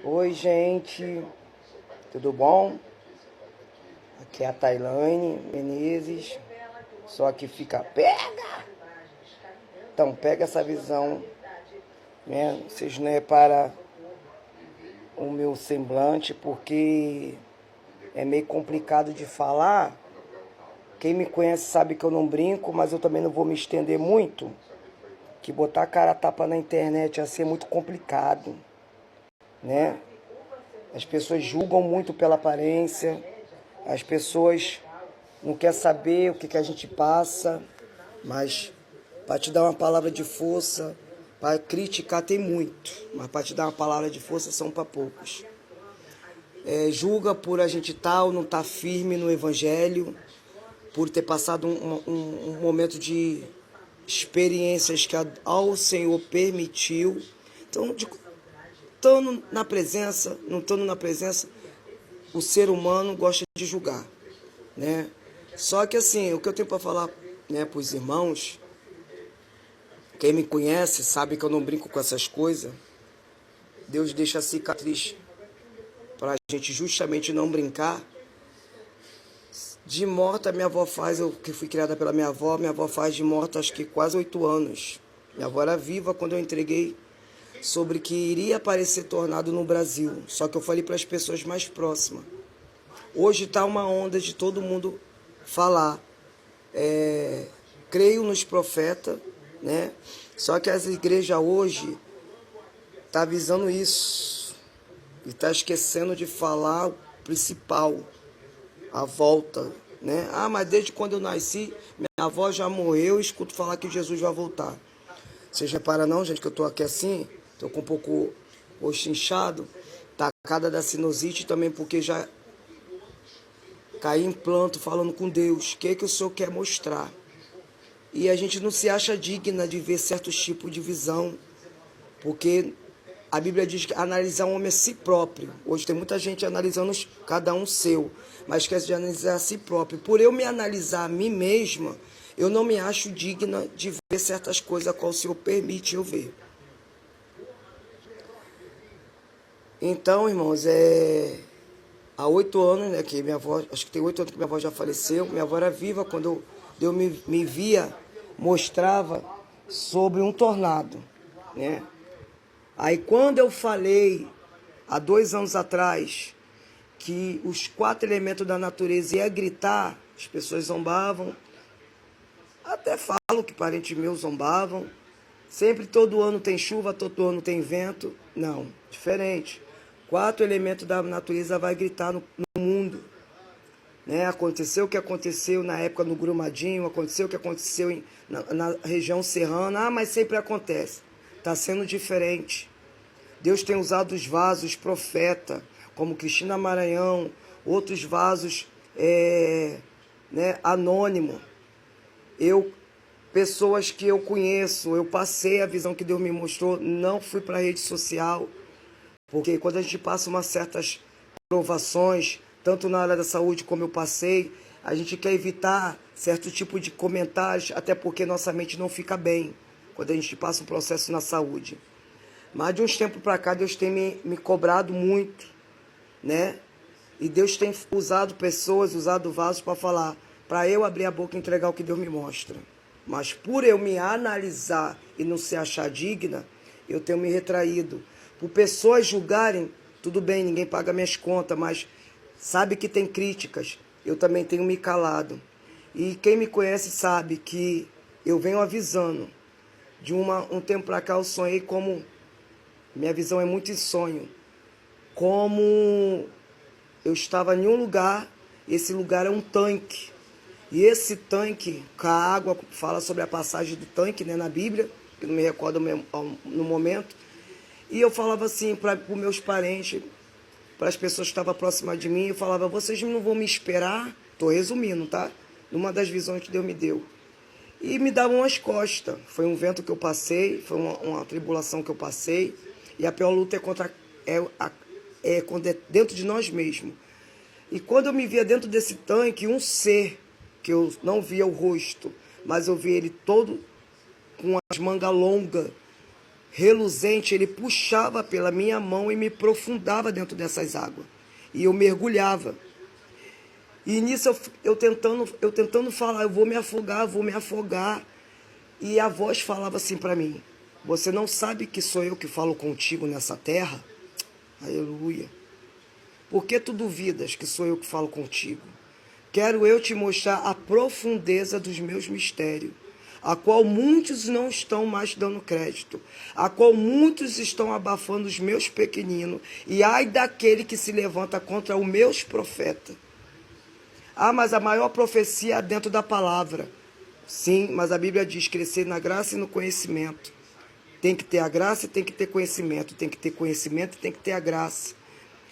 Oi, gente, tudo bom? Aqui é a Tailane Menezes, só que fica pega. Então, pega essa visão, né? Vocês não reparam o meu semblante, porque é meio complicado de falar. Quem me conhece sabe que eu não brinco, mas eu também não vou me estender muito, que botar a cara a tapa na internet assim é muito complicado, né? As pessoas julgam muito pela aparência, as pessoas não querem saber o que a gente passa, mas para te dar uma palavra de força, para criticar tem muito, mas para te dar uma palavra de força são para poucos. Julga por a gente estar ou não estar firme no Evangelho, por ter passado um momento de experiências que ao Senhor permitiu. Então, estando na presença, não estando na presença, o ser humano gosta de julgar, né? Só que assim, o que eu tenho para falar, né, para os irmãos, quem me conhece sabe que eu não brinco com essas coisas. Deus deixa a cicatriz para a gente justamente não brincar. De morta, minha avó faz, eu que fui criada pela minha avó faz de morta acho que quase 8 anos. Minha avó era viva quando eu entreguei sobre que iria aparecer tornado no Brasil. Só que eu falei para as pessoas mais próximas. Hoje está uma onda de todo mundo falar. Creio nos profetas, né? Só que as igrejas hoje estão avisando isso. E está esquecendo de falar o principal, a volta, né? Ah, mas desde quando eu nasci, minha avó já morreu e escuto falar que Jesus vai voltar. Vocês reparam não, gente, que eu estou aqui assim? Estou com um pouco rosto inchado, tacada da sinusite também, porque já caí em planto falando com Deus. O que o Senhor quer mostrar? E a gente não se acha digna de ver certos tipos de visão, porque a Bíblia diz que analisar um homem a si próprio. Hoje tem muita gente analisando cada um seu, mas esquece de analisar a si próprio. Por eu me analisar a mim mesma, eu não me acho digna de ver certas coisas a qual o Senhor permite eu ver. Então, irmãos, há 8 anos, né, que minha avó, acho que tem 8 anos que minha avó já faleceu. Minha avó era viva quando eu me via, mostrava sobre um tornado, né? Aí quando eu falei, há 2 anos atrás, que os 4 elementos da natureza iam gritar, as pessoas zombavam. Até falo que parentes meus zombavam. Sempre, todo ano tem chuva, todo ano tem vento. Não, diferente. 4 elementos da natureza vai gritar no mundo. Né? Aconteceu o que aconteceu na época no Grumadinho, aconteceu o que aconteceu na região serrana. Ah, mas sempre acontece. Está sendo diferente. Deus tem usado os vasos profeta, como Cristina Maranhão, outros vasos né, anônimo. Pessoas que eu conheço, eu passei a visão que Deus me mostrou, não fui para a rede social, porque quando a gente passa umas certas provações, tanto na área da saúde como eu passei, a gente quer evitar certo tipo de comentários, até porque nossa mente não fica bem quando a gente passa um processo na saúde. Mas de uns tempos para cá, Deus tem me cobrado muito, né? E Deus tem usado pessoas, usado vasos para falar, para eu abrir a boca e entregar o que Deus me mostra. Mas por eu me analisar e não se achar digna, eu tenho me retraído. Por pessoas julgarem, tudo bem, ninguém paga minhas contas, mas sabe que tem críticas, eu também tenho me calado. E quem me conhece sabe que eu venho avisando. De um tempo para cá eu sonhei como... Minha visão é muito em sonho. Como eu estava em um lugar, esse lugar é um tanque. E esse tanque, com a água, fala sobre a passagem do tanque, né, na Bíblia, que não me recordo no momento. E eu falava assim para os meus parentes, para as pessoas que estavam próximas de mim, eu falava, vocês não vão me esperar? Estou resumindo, tá? Numa das visões que Deus me deu. E me davam as costas. Foi um vento que eu passei, foi uma tribulação que eu passei. E a pior luta é dentro de nós mesmos. E quando eu me via dentro desse tanque, um ser, que eu não via o rosto, mas eu via ele todo com as mangas longas, reluzente, ele puxava pela minha mão e me aprofundava dentro dessas águas. E eu mergulhava. E nisso eu tentando falar, eu vou me afogar, vou me afogar. E a voz falava assim para mim: você não sabe que sou eu que falo contigo nessa terra? Aleluia. Por que tu duvidas que sou eu que falo contigo? Quero eu te mostrar a profundeza dos meus mistérios, a qual muitos não estão mais dando crédito, a qual muitos estão abafando os meus pequeninos, e ai daquele que se levanta contra os meus profetas. Ah, mas a maior profecia é dentro da palavra. Sim, mas a Bíblia diz crescer na graça e no conhecimento. Tem que ter a graça e tem que ter conhecimento. Tem que ter conhecimento e tem que ter a graça.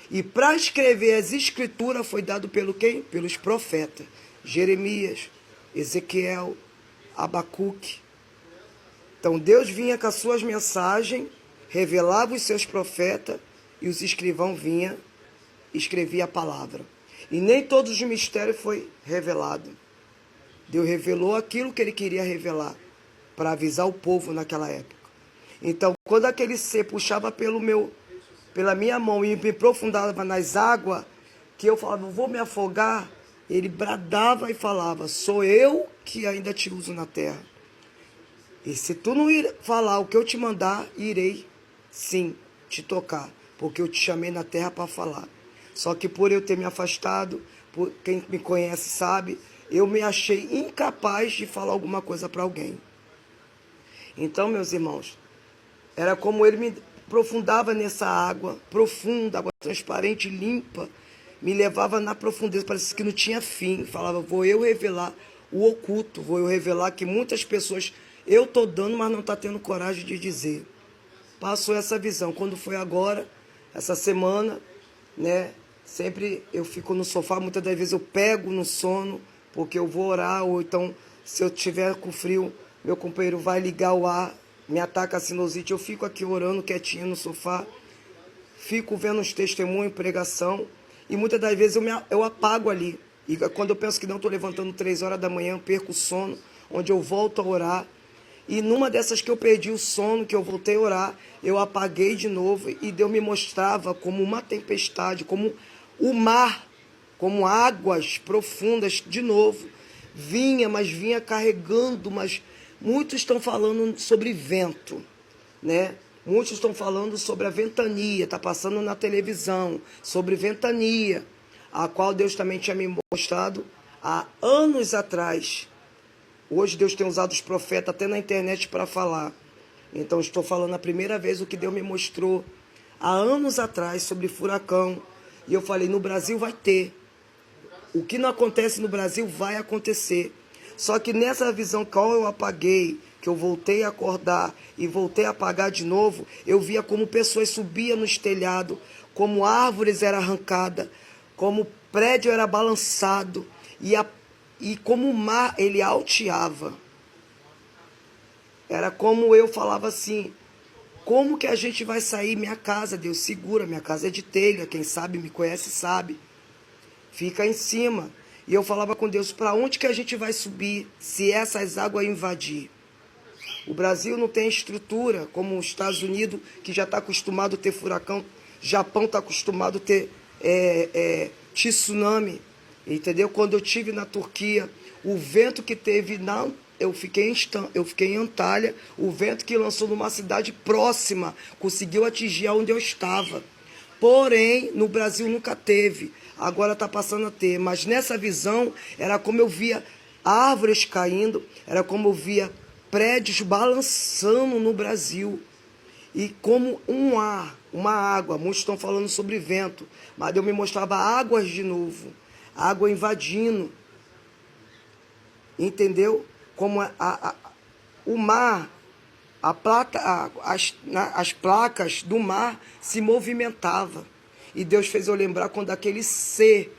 E para escrever as escrituras foi dado pelo quem? Pelos profetas. Jeremias, Ezequiel, Abacuque. Então Deus vinha com as suas mensagens, revelava os seus profetas e os escrivãos vinham e escreviam a palavra. E nem todos os mistérios foi revelado. Deus revelou aquilo que ele queria revelar para avisar o povo naquela época. Então, quando aquele ser puxava pela minha mão e me aprofundava nas águas, que eu falava, vou me afogar, ele bradava e falava, sou eu que ainda te uso na terra. E se tu não ir falar o que eu te mandar, irei sim te tocar, porque eu te chamei na terra para falar. Só que por eu ter me afastado, por quem me conhece sabe, eu me achei incapaz de falar alguma coisa para alguém. Então, meus irmãos, era como ele me aprofundava nessa água profunda, água transparente, limpa, me levava na profundeza, parecia que não tinha fim. Falava, vou eu revelar o oculto, vou eu revelar que muitas pessoas eu estou dando, mas não está tendo coragem de dizer. Passou essa visão. Quando foi agora, essa semana, né? Sempre eu fico no sofá, muitas das vezes eu pego no sono, porque eu vou orar, ou então, se eu tiver com frio, meu companheiro vai ligar o ar, me ataca a sinusite, eu fico aqui orando quietinho no sofá, fico vendo os testemunhos, pregação, e muitas das vezes eu apago ali. E quando eu penso que não estou levantando 3 horas da manhã, eu perco o sono, onde eu volto a orar. E numa dessas que eu perdi o sono, que eu voltei a orar, eu apaguei de novo e Deus me mostrava como uma tempestade, como o mar, como águas profundas de novo. Vinha, mas vinha carregando, mas muitos estão falando sobre vento, né? Muitos estão falando sobre a ventania, está passando na televisão, sobre ventania, a qual Deus também tinha me mostrado há anos atrás. Hoje Deus tem usado os profetas até na internet para falar. Então estou falando a primeira vez o que Deus me mostrou há anos atrás sobre furacão. E eu falei, no Brasil vai ter. O que não acontece no Brasil vai acontecer. Só que nessa visão qual eu apaguei, que eu voltei a acordar e voltei a apagar de novo, eu via como pessoas subiam nos telhados, como árvores eram arrancadas, como prédio era balançado e como o mar ele alteava. Era como eu falava assim, como que a gente vai sair? Minha casa, Deus segura, minha casa é de telha, quem sabe me conhece sabe. Fica em cima. E eu falava com Deus, para onde que a gente vai subir se essas águas invadir? O Brasil não tem estrutura como os Estados Unidos, que já está acostumado a ter furacão. Japão está acostumado a ter tsunami. Entendeu? Quando eu estive na Turquia, o vento que teve eu fiquei em Antalya, o vento que lançou numa cidade próxima conseguiu atingir onde eu estava. Porém, no Brasil nunca teve. Agora está passando a ter. Mas nessa visão, era como eu via árvores caindo, era como eu via prédios balançando no Brasil. E como um ar, uma água, muitos estão falando sobre vento, mas Deus me mostrava águas de novo, água invadindo. Entendeu? Como o mar, as placas do mar se movimentavam. E Deus fez eu lembrar quando aquele ser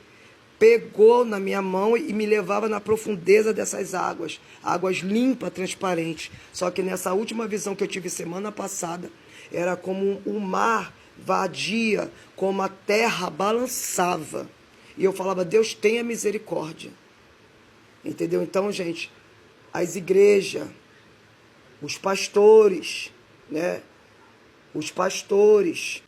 pegou na minha mão e me levava na profundeza dessas águas. Águas limpas, transparentes. Só que nessa última visão que eu tive semana passada, era como o mar vadia, como a terra balançava. E eu falava, Deus tenha misericórdia. Entendeu? Então, gente, as igrejas, os pastores, né? os pastores,